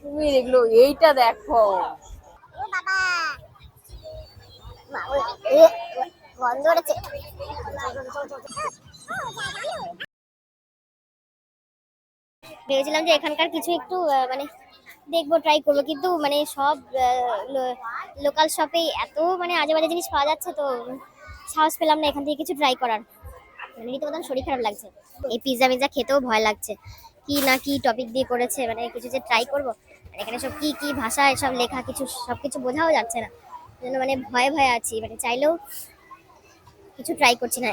তুমি এগুলো এইটা দেখো। ও বাবা, গন্ধ হচ্ছে। ভেবেছিলাম যে এখানকার কিছু একটু মানে দেখবো, ট্রাই করবো, কিন্তু মানে সব লোকাল শপে এত মানে আজে বাজে জিনিস পাওয়া যাচ্ছে, তো সাহস পেলাম না এখান থেকে কিছু ট্রাই করার। মানে রীতিমতন শরীর খারাপ লাগছে। এই পিৎজা মিৎজা খেতেও ভয় লাগছে, কি না কি টপিক দিয়ে করেছে, মানে কিছু যে ট্রাই করবো, আর এখানে সব কি কি ভাষায় সব লেখা, কিছু সবকিছু বোঝাও যাচ্ছে না, জন্য মানে ভয়ে ভয়ে আছি, মানে চাইলেও কিছু ট্রাই করছি না।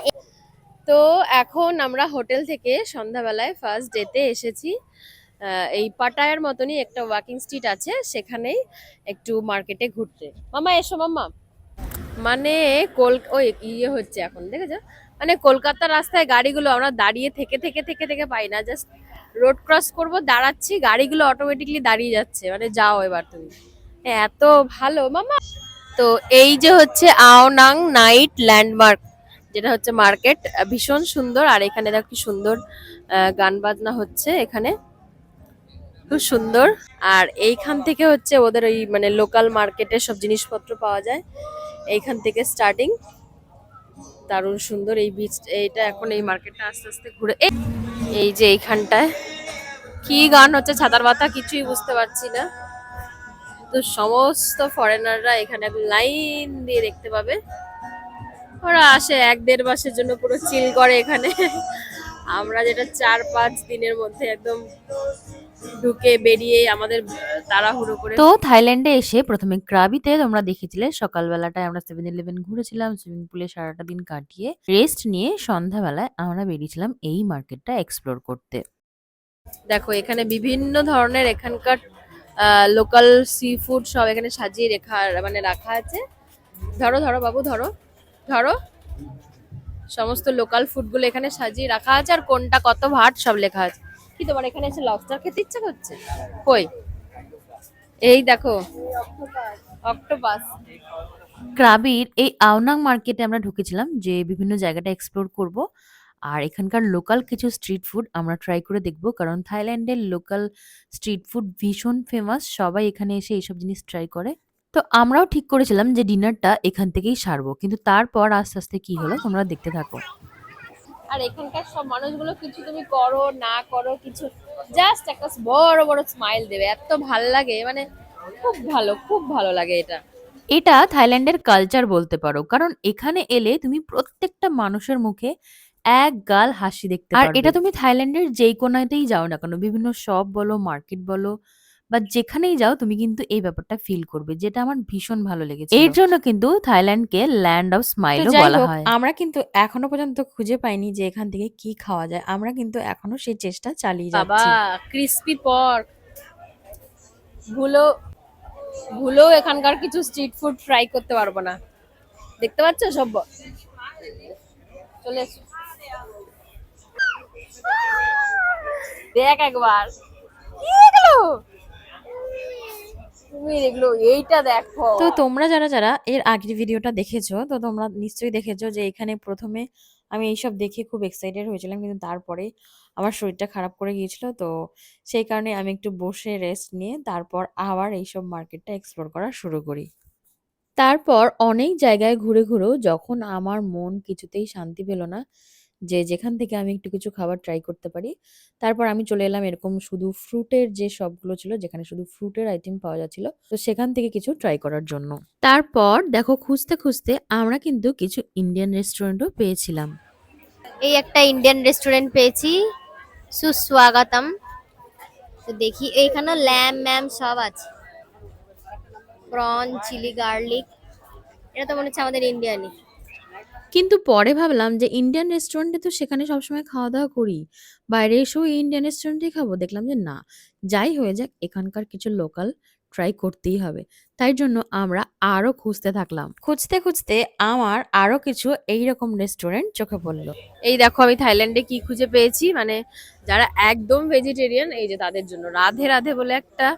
তো এখন আমরা হোটেল থেকে সন্ধ্যাবেলায় ফার্স্ট ডেতে এসেছি। এই পাটায়ার মতনই একটা ওয়াকিং স্ট্রিট আছে, সেখানেই একটু মার্কেটে ঘুরতে। মামা এসো মামা। মানে ওই ইয়ে হচ্ছে এখন দেখেছো, মানে কলকাতার রাস্তায় গাড়িগুলো আমরা দাঁড়িয়ে থেকে থেকে থেকে থেকে পাই না, জাস্ট রোড ক্রস করব দাঁড়াচ্ছি, গাড়িগুলো অটোমেটিকলি দাঁড়িয়ে যাচ্ছে, মানে যাও এবার তুমি। এত ভালো মামা। তো এই যে হচ্ছে আওনাং নাইট ল্যান্ডমার্ক, যেটা হচ্ছে মার্কেট, ভীষণ সুন্দর। আর এখানে দেখো কি সুন্দর গান বাজনা হচ্ছে এখানে, খুব সুন্দর। আর এইখান থেকে হচ্ছে ওদের ওই মানে লোকাল মার্কেটের সব জিনিসপত্র পাওয়া যায়, এইখান থেকে স্টার্টিং। দারুণ সুন্দর এই বিচ, এইটা এখন এই মার্কেটটা আস্তে আস্তে ঘুরে এই যে এইখানটায় কি গান হচ্ছে, ছাতার পাতা কিছুই বুঝতে পারছি না। তো সমস্ত ফরেনাররা এখানে লাইন দিয়ে দেখতে পাবে, ওরা আসে 1-1.5 মাসের জন্য, পুরো চিল করে এখানে। আমরা যেটা 4-5 দিনের মধ্যে একদম ঢুকে বেরিয়ে আমাদের তাড়াহুড়ো করে। তো থাইল্যান্ডে এসে প্রথমে ক্রাবিতে তোমরা দেখেছিলে সকালবেলাটায় আমরা 7-Eleven ঘুরেছিলাম, সুইমিং পুলে সারাটা দিন কাটিয়ে রেস্ট নিয়ে সন্ধ্যাবেলায় আমরা বেরিয়েছিলাম এই মার্কেটটা এক্সপ্লোর করতে। দেখো এখানে বিভিন্ন ধরনের এখানকার লোকাল সি ফুড সব এখানে সাজিয়ে রাখা আছে। ধরো ধরো বাবু, ধরো ধরো, সমস্ত লোকাল ফুডগুলো এখানে সাজিয়ে রাখা আছে, আর কোনটা কত ভাট সব লেখা আছে। কি তোমার এখানে এসে লবস্টার খেতে ইচ্ছা করছে? কই, এই দেখো অক্টোপাস। ক্রাবির এই আওনাং মার্কেটে আমরা ঢুকেছিলাম যে বিভিন্ন জায়গাটা এক্সপ্লোর করব, আর এখানকার লোকাল কিছু স্ট্রিট ফুড আমরা ট্রাই করে দেখব, কারণ থাইল্যান্ডের লোকাল স্ট্রিট ফুড ভীষণ ফেমাস, সবাই এখানে এসে এইসব জিনিস ট্রাই করে। তো আমরাও ঠিক করেছিলাম যে ডিনারটা এখান থেকেই সারবো, কিন্তু তারপর আস্তে আস্তে কি হলো তোমরা দেখতে থাকো। আর এখানকার সব মানুষগুলো কিছু তুমি করো না করো কিছু, জাস্ট একটা বড় বড় স্মাইল দেবে, এত ভাল লাগে, মানে খুব ভালো, খুব ভালো লাগে এটা। এটা থাইল্যান্ডের কালচার বলতে পারো, কারণ এখানে এলে তুমি প্রত্যেকটা মানুষের মুখে এক গাল হাসি দেখতে পারবে। আর এটা তুমি থাইল্যান্ডের যেই কোনাতেই যাও না কেন, বিভিন্ন শপ বলো, মার্কেট বলো, বা যেখানেই যাও তুমি কিন্তু এই ব্যাপারটা ফিল করবে, যেটা আমার ভীষণ ভালো লেগেছে। এর জন্য কিন্তু থাইল্যান্ডকে ল্যান্ড অফ স্মাইলও বলা হয়। আমরা কিন্তু এখনো পর্যন্ত খুঁজে পাইনি যে এখান থেকে কি খাওয়া যায়, আমরা কিন্তু এখনো সেই চেষ্টা চালিয়ে যাচ্ছি। বাবা ক্রিস্পি পর্ক, ভুলো ভুলেও এখানকার কিছু স্ট্রিট ফুড ট্রাই করতে পারবো না। দেখতে পাচ্ছ সব চলে এসো। দেখ একবার এগুলো, তুমি এগুলো এইটা দেখো। তো তোমরা যারা যারা এর আগের ভিডিওটা দেখেছো, তো তোমরা নিশ্চয়ই দেখেছো যে এখানে প্রথমে আমি এইসব দেখে খুব এক্সাইটেড হয়েছিলাম, কিন্তু তারপরে আমার শরীরটা খারাপ করে গিয়েছিল, তো সেই কারণে আমি একটু বসে রেস্ট নিয়ে তারপর আবার এইসব মার্কেটটা এক্সপ্লোর করা শুরু করি। তারপর অনেক জায়গায় ঘুরে ঘুরেও যখন আমার মন কিছুতেই শান্তি পেল না যে যেখান থেকে আমি একটু কিছু খাবার ট্রাই করতে পারি, তারপর আমি চলে এলাম এরকম শুধু ফ্রুটের যে শপগুলো ছিল, যেখানে শুধু ফ্রুটের আইটেম পাওয়া যাচ্ছিল, তো সেখান থেকে কিছু ট্রাই করার জন্য। তারপর দেখো খুঁজতে খুঁজতে আমরা কিন্তু কিছু ইন্ডিয়ান রেস্টুরেন্টও পেয়েছিলাম। এই একটা ইন্ডিয়ান রেস্টুরেন্ট পেয়েছি, সুস্বাগতম। তো দেখি এইখানে ল্যাম ম্যাম সব আছে, প্রন, চিলি, গার্লিক, এটা তো মনে হচ্ছে আমাদের ইন্ডিয়ানই। কিন্তু পরে ভাবলাম যে ইন্ডিয়ান রেস্টুরেন্টে তো সেখানে সবসময় খাওয়া দাওয়া করি, বাইরে এসেও ইন্ডিয়ান রেস্টুরেন্টে খাবো, দেখলাম যে না, যাই হয়ে যাক এখানকার কিছু লোকাল ট্রাই করতেই হবে। তাই জন্য আমরা আরো খুঁজতে থাকলাম, খুঁজতে খুঁজতে আমার আরো কিছু এইরকম রেস্টুরেন্ট চোখে পড়লো। এই দেখো আমি থাইল্যান্ডে কি খুঁজে পেয়েছি, মানে যারা একদম ভেজিটেরিয়ান, এই যে তাদের জন্য রাধে রাধে বলে একটা,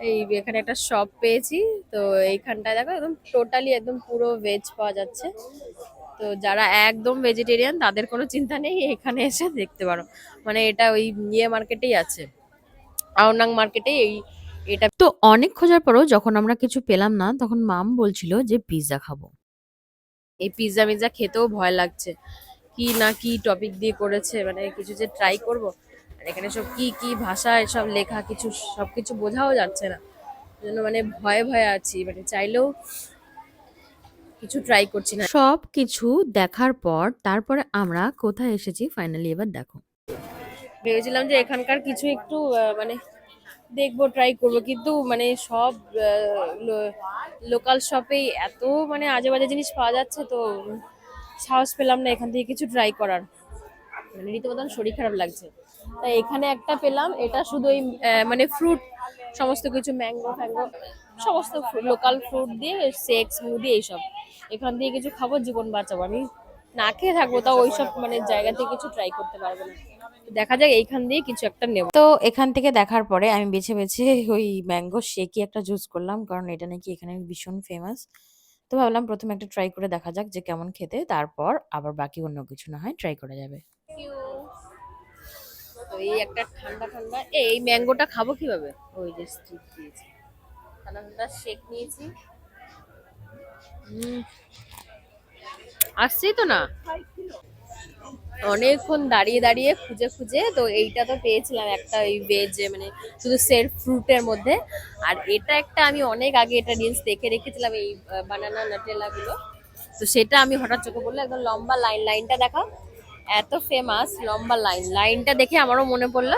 এই এখানে একটা শপ পেয়েছি। তো এইখানটায় দেখো একদম টোটালি একদম পুরো ভেজ পাওয়া যাচ্ছে। তো যারা একদম ভেজিটেরিয়ান তাদের কোনো চিন্তা নেই, এখানে এসে দেখতে পারো। মানে এটা ওই ইয়ে মার্কেটেই আছে, আওনাং মার্কেটে এটা তো অনেক খোঁজার পরেও যখন আমরা কিছু পেলাম না তখন মাম বলছিল যে পিৎজা খাবো। এই পিৎজা মিৎজা খেতেও ভয় লাগছে, কি না কি টপিক দিয়ে করেছে, মানে কিছু যে ট্রাই করব, আর এখানে সব কি কি ভাষায় সব লেখা, কিছু সবকিছু বোঝাও যাচ্ছে না, জন্য মানে ভয়ে ভয়ে আছি, মানে চাইলেও কিছু ট্রাই করছি না। সবকিছু দেখার পর তারপরে আমরা কোথায় এসেছি ফাইনালি এবার দেখো। ভেবেছিলাম যে এখানকার কিছু একটু মানে দেখবো, ট্রাই করবো, কিন্তু মানে সব লোকাল শপেই এত মানে আজে বাজে জিনিস পাওয়া যাচ্ছে, তো সাহস পেলাম না এখান থেকে কিছু ট্রাই করার, মানে রীতিমতন শরীর খারাপ লাগছে। তাই এখানে একটা পেলাম, এটা শুধু ওই মানে ফ্রুট, সমস্ত কিছু ম্যাঙ্গো ফ্যাঙ্গো, সমস্ত লোকাল ফ্রুট দিয়ে শেক স্মুদি এইসব, এখান দিয়ে কিছু খাবো, জীবন বাঁচাবো। আমি না খেয়ে থাকবো, তাও ওইসব মানে জায়গা থেকে কিছু ট্রাই করতে পারবো না। দেখা যাক এইখান দিয়ে কিছু একটা নেব। তো এখান থেকে দেখার পরে আমি বেছে বেছে ওই ম্যাঙ্গো শেকই একটা চুজ করলাম, কারণ এটা নাকি এখানে ভীষণ ফেমাস। তো ভাবলাম প্রথমে একটা ট্রাই করে দেখা যাক যে কেমন খেতে, তারপর আবার বাকি অন্য কিছু না হয় ট্রাই করা যাবে। তো এই একটা ঠান্ডা ঠান্ডা, এই ম্যাঙ্গোটা খাবো কিভাবে, ওই যে স্টিক দিয়েছি, ঠান্ডা ঠান্ডা শেক নিয়েছি। আসছেই তো না, অনেকক্ষণ দাঁড়িয়ে দাঁড়িয়ে খুঁজে খুঁজে তো এইটা তো পেয়েছিলাম, একটা ওই ভেজ মানে শুধু সেলফ ফ্রুটের মধ্যে। আর এটা একটা আমি অনেক আগে এটা রিলস দেখে রেখেছিলাম, এই বানানা নাটেলা গুলো, তো সেটা আমি হঠাৎ চোখে পড়লো, একদম লম্বা লাইন, লাইনটা দেখা এত ফেমাস, লম্বা লাইন, লাইনটা দেখে আমারও মনে পড়লো।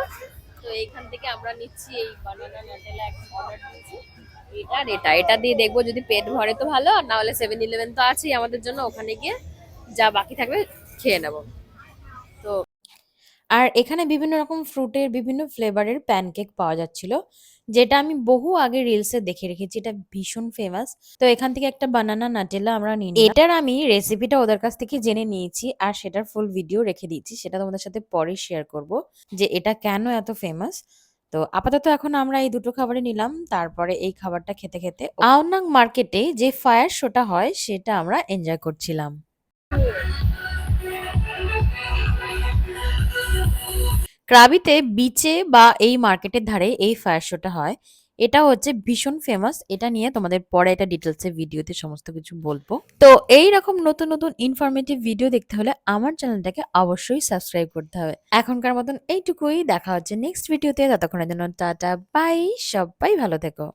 তো এইখান থেকে আমরা নিচ্ছি এই বানানা নাটেলা, একটা অর্ডার দিয়েছি, এটা আর এটা, এটা দিয়ে দেখবো যদি পেট ভরে তো ভালো, আর না হলে 7-Eleven তো আছেই আমাদের জন্য, ওখানে গিয়ে যা বাকি থাকবে খেয়ে নেবো। তো আর এখানে বিভিন্ন রকম ফ্রুটের বিভিন্ন ফ্লেভারের প্যানকেক পাওয়া যাচ্ছিল, যেটা আমি বহু আগে রিলসে দেখে রেখেছি, এটা ভীষণ ফেমাস। তো এখান থেকে একটা বানানা নাটেলা আমরা নিয়ে নিলাম। এটার আমি রেসিপিটা ওদের কাছ থেকে জেনে নিয়েছি, আর সেটার ফুল ভিডিও রেখে দিয়েছি, সেটা তোমাদের সাথে পরে শেয়ার করব যে এটা কেন এত ফেমাস। তো আপাতত এখন আমরা এই দুটো খাবারই নিলাম, তারপরে এই খাবারটা খেতে খেতে আওনাং মার্কেটে যে ফায়ার শোটা হয় সেটা আমরা এনজয় করছিলাম। ক্রাবিতে বিচে বা এই মার্কেটের ধারে এই ফায়ার শোটা হয়। এটা হচ্ছে ভীষণ ফেমাস, এটা নিয়ে তোমাদের পরে এটা ডিটেলসে ভিডিওতে সমস্ত কিছু বলবো। তো এই রকম নতুন নতুন ইনফরমেটিভ ভিডিও দেখতে হলে আমার চ্যানেলটাকে অবশ্যই সাবস্ক্রাইব করতে হবে। এখনকার মতন এইটুকুই, দেখা হচ্ছে নেক্সট ভিডিওতে, ততক্ষণের জন্য টাটা বাই, সবাই ভালো থেকো।